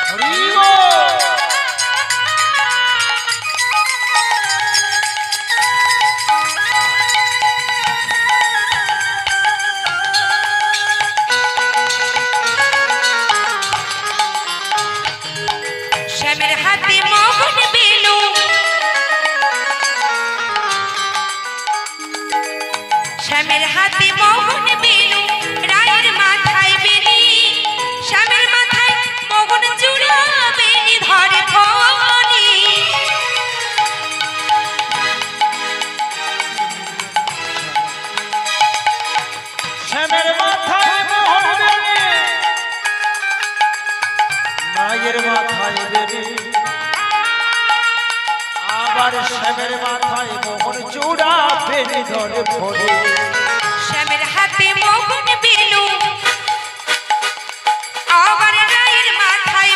শ্যামের হাতে মোহন বেলু, শ্যামের হাতে মোহন বেলু, রায়ের মাথায় বেনি, শ্যামের মাথায় মোহন চূড়া বেনি ধরে ফণি। শ্যামের মাথায় মোহন বেনি, মায়ের মাথায় বেনি, আবার শ্যামের মাথায় মোহন চূড়া বেনি ধরে ফণি। শ্যামের হাতে মোহন বেলু,